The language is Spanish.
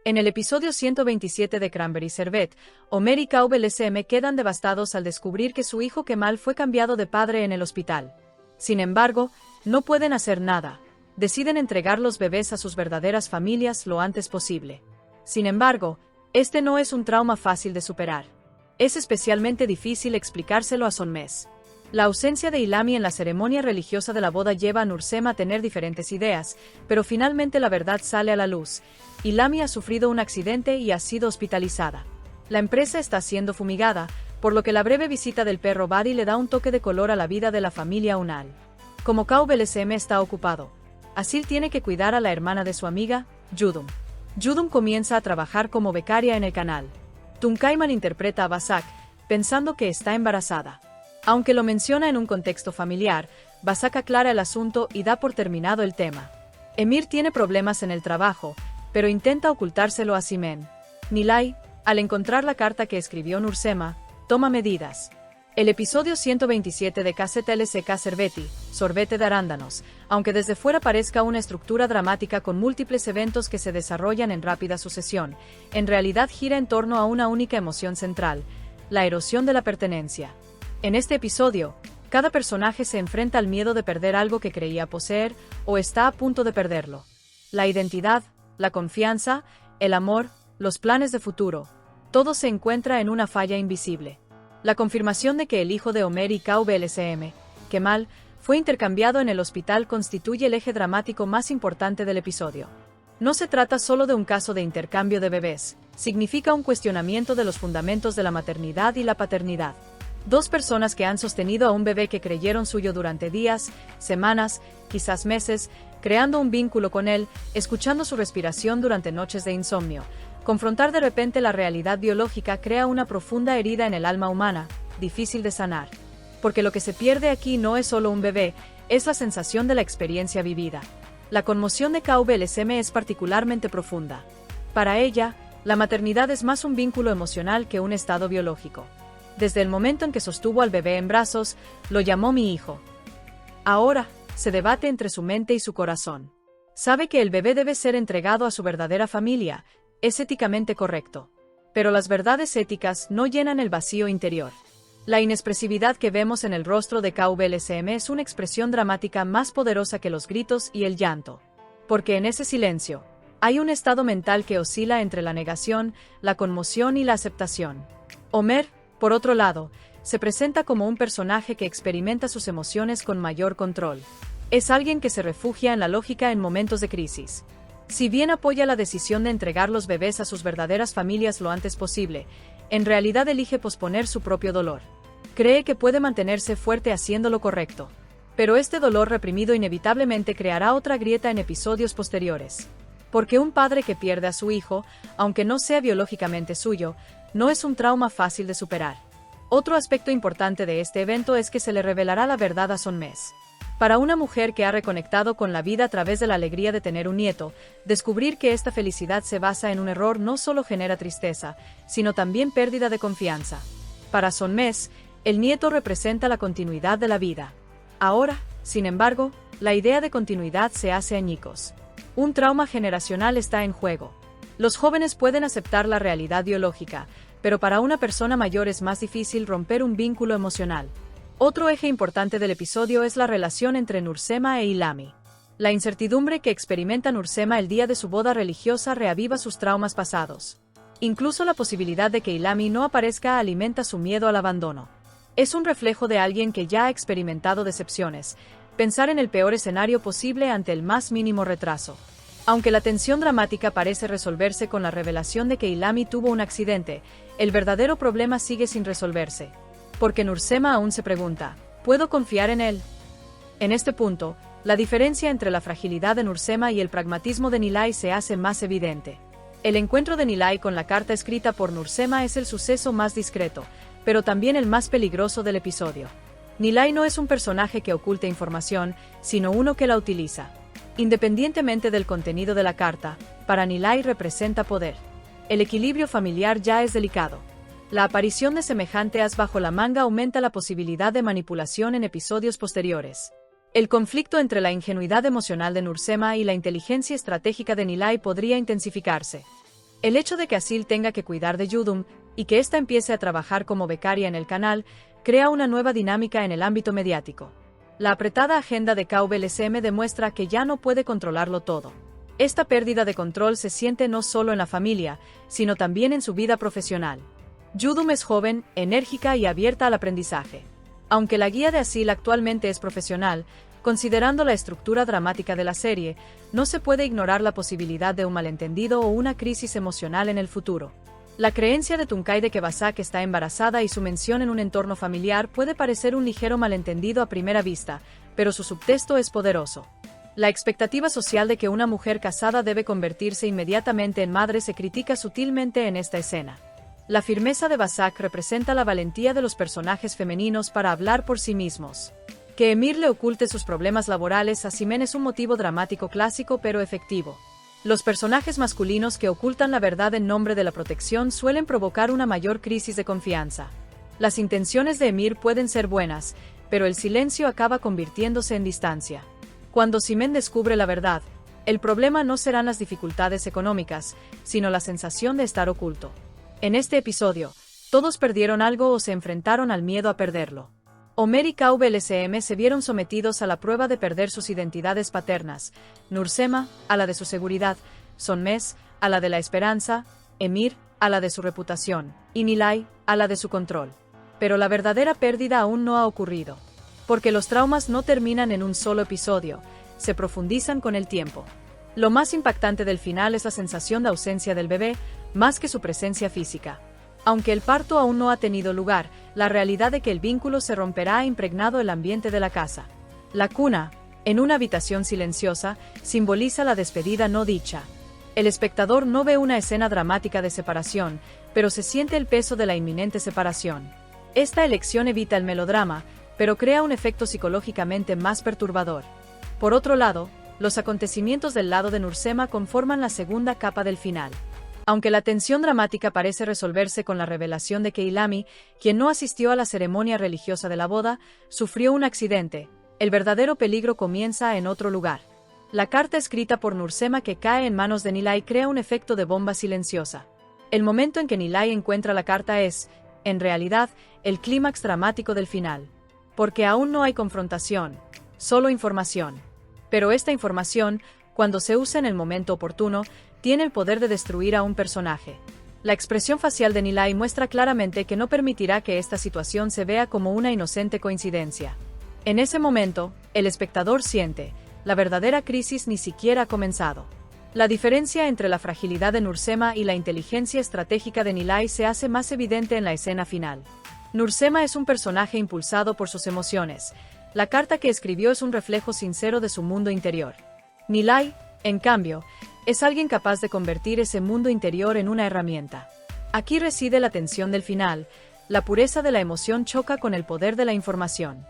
En el episodio 127 de Cranberry Sherbet, Homer y KBLSM quedan devastados al descubrir que su hijo Kemal fue cambiado de padre en el hospital. Sin embargo, no pueden hacer nada. Deciden entregar los bebés a sus verdaderas familias lo antes posible. Sin embargo, este no es un trauma fácil de superar. Es especialmente difícil explicárselo a Sonmez. La ausencia de Ilhami en la ceremonia religiosa de la boda lleva a Nursema a tener diferentes ideas, pero finalmente la verdad sale a la luz. Ilhami ha sufrido un accidente y ha sido hospitalizada. La empresa está siendo fumigada, por lo que la breve visita del perro Buddy le da un toque de color a la vida de la familia Unal. Como KBLSM está ocupado, Asil tiene que cuidar a la hermana de su amiga, Yudum. Yudum comienza a trabajar como becaria en el canal. Tuncay malinterpreta a Basak, pensando que está embarazada. Aunque lo menciona en un contexto familiar, Basak aclara el asunto y da por terminado el tema. Emir tiene problemas en el trabajo, pero intenta ocultárselo a Simen. Nilay, al encontrar la carta que escribió Nursema, toma medidas. El episodio 127 de KZLCK Serveti, Sorbete de Arándanos, aunque desde fuera parezca una estructura dramática con múltiples eventos que se desarrollan en rápida sucesión, en realidad gira en torno a una única emoción central, la erosión de la pertenencia. En este episodio, cada personaje se enfrenta al miedo de perder algo que creía poseer o está a punto de perderlo. La identidad, la confianza, el amor, los planes de futuro, todo se encuentra en una falla invisible. La confirmación de que el hijo de Homer y KBLSM, Kemal, fue intercambiado en el hospital constituye el eje dramático más importante del episodio. No se trata solo de un caso de intercambio de bebés, significa un cuestionamiento de los fundamentos de la maternidad y la paternidad. Dos personas que han sostenido a un bebé que creyeron suyo durante días, semanas, quizás meses, creando un vínculo con él, escuchando su respiración durante noches de insomnio. Confrontar de repente la realidad biológica crea una profunda herida en el alma humana, difícil de sanar. Porque lo que se pierde aquí no es solo un bebé, es la sensación de la experiencia vivida. La conmoción de KBLSM es particularmente profunda. Para ella, la maternidad es más un vínculo emocional que un estado biológico. Desde el momento en que sostuvo al bebé en brazos, lo llamó mi hijo. Ahora, se debate entre su mente y su corazón. Sabe que el bebé debe ser entregado a su verdadera familia, es éticamente correcto. Pero las verdades éticas no llenan el vacío interior. La inexpresividad que vemos en el rostro de KBLSM es una expresión dramática más poderosa que los gritos y el llanto. Porque en ese silencio, hay un estado mental que oscila entre la negación, la conmoción y la aceptación. Homer, por otro lado, se presenta como un personaje que experimenta sus emociones con mayor control. Es alguien que se refugia en la lógica en momentos de crisis. Si bien apoya la decisión de entregar los bebés a sus verdaderas familias lo antes posible, en realidad elige posponer su propio dolor. Cree que puede mantenerse fuerte haciendo lo correcto. Pero este dolor reprimido inevitablemente creará otra grieta en episodios posteriores. Porque un padre que pierde a su hijo, aunque no sea biológicamente suyo, no es un trauma fácil de superar. Otro aspecto importante de este evento es que se le revelará la verdad a Sonmez. Para una mujer que ha reconectado con la vida a través de la alegría de tener un nieto, descubrir que esta felicidad se basa en un error no solo genera tristeza, sino también pérdida de confianza. Para Sonmez, el nieto representa la continuidad de la vida. Ahora, sin embargo, la idea de continuidad se hace añicos. Un trauma generacional está en juego. Los jóvenes pueden aceptar la realidad biológica, pero para una persona mayor es más difícil romper un vínculo emocional. Otro eje importante del episodio es la relación entre Nursema e Ilhami. La incertidumbre que experimenta Nursema el día de su boda religiosa reaviva sus traumas pasados. Incluso la posibilidad de que Ilhami no aparezca alimenta su miedo al abandono. Es un reflejo de alguien que ya ha experimentado decepciones, pensar en el peor escenario posible ante el más mínimo retraso. Aunque la tensión dramática parece resolverse con la revelación de que Ilhami tuvo un accidente, el verdadero problema sigue sin resolverse. Porque Nursema aún se pregunta, ¿puedo confiar en él? En este punto, la diferencia entre la fragilidad de Nursema y el pragmatismo de Nilay se hace más evidente. El encuentro de Nilay con la carta escrita por Nursema es el suceso más discreto, pero también el más peligroso del episodio. Nilay no es un personaje que oculte información, sino uno que la utiliza. Independientemente del contenido de la carta, para Nilay representa poder. El equilibrio familiar ya es delicado. La aparición de semejante as bajo la manga aumenta la posibilidad de manipulación en episodios posteriores. El conflicto entre la ingenuidad emocional de Nursema y la inteligencia estratégica de Nilay podría intensificarse. El hecho de que Asil tenga que cuidar de Yudum y que ésta empiece a trabajar como becaria en el canal crea una nueva dinámica en el ámbito mediático. La apretada agenda de KVLSM demuestra que ya no puede controlarlo todo. Esta pérdida de control se siente no solo en la familia, sino también en su vida profesional. Yudum es joven, enérgica y abierta al aprendizaje. Aunque la guía de Asil actualmente es profesional, considerando la estructura dramática de la serie, no se puede ignorar la posibilidad de un malentendido o una crisis emocional en el futuro. La creencia de Tunkai de que Basak está embarazada y su mención en un entorno familiar puede parecer un ligero malentendido a primera vista, pero su subtexto es poderoso. La expectativa social de que una mujer casada debe convertirse inmediatamente en madre se critica sutilmente en esta escena. La firmeza de Basak representa la valentía de los personajes femeninos para hablar por sí mismos. Que Emir le oculte sus problemas laborales a Simen es un motivo dramático clásico pero efectivo. Los personajes masculinos que ocultan la verdad en nombre de la protección suelen provocar una mayor crisis de confianza. Las intenciones de Emir pueden ser buenas, pero el silencio acaba convirtiéndose en distancia. Cuando Simen descubre la verdad, el problema no serán las dificultades económicas, sino la sensación de estar oculto. En este episodio, todos perdieron algo o se enfrentaron al miedo a perderlo. Omer y KVLSM se vieron sometidos a la prueba de perder sus identidades paternas, Nursema, a la de su seguridad, Sonmes, a la de la esperanza, Emir, a la de su reputación, y Nilay, a la de su control. Pero la verdadera pérdida aún no ha ocurrido. Porque los traumas no terminan en un solo episodio, se profundizan con el tiempo. Lo más impactante del final es la sensación de ausencia del bebé, más que su presencia física. Aunque el parto aún no ha tenido lugar, la realidad de que el vínculo se romperá ha impregnado el ambiente de la casa. La cuna, en una habitación silenciosa, simboliza la despedida no dicha. El espectador no ve una escena dramática de separación, pero se siente el peso de la inminente separación. Esta elección evita el melodrama, pero crea un efecto psicológicamente más perturbador. Por otro lado, los acontecimientos del lado de Nursema conforman la segunda capa del final. Aunque la tensión dramática parece resolverse con la revelación de que Ilami, quien no asistió a la ceremonia religiosa de la boda, sufrió un accidente, el verdadero peligro comienza en otro lugar. La carta escrita por Nursema que cae en manos de Nilay crea un efecto de bomba silenciosa. El momento en que Nilay encuentra la carta es, en realidad, el clímax dramático del final. Porque aún no hay confrontación, solo información. Pero esta información, cuando se usa en el momento oportuno, tiene el poder de destruir a un personaje. La expresión facial de Nilay muestra claramente que no permitirá que esta situación se vea como una inocente coincidencia. En ese momento, el espectador siente, la verdadera crisis ni siquiera ha comenzado. La diferencia entre la fragilidad de Nursema y la inteligencia estratégica de Nilay se hace más evidente en la escena final. Nursema es un personaje impulsado por sus emociones. La carta que escribió es un reflejo sincero de su mundo interior. Nilay, en cambio, es alguien capaz de convertir ese mundo interior en una herramienta. Aquí reside la tensión del final, la pureza de la emoción choca con el poder de la información.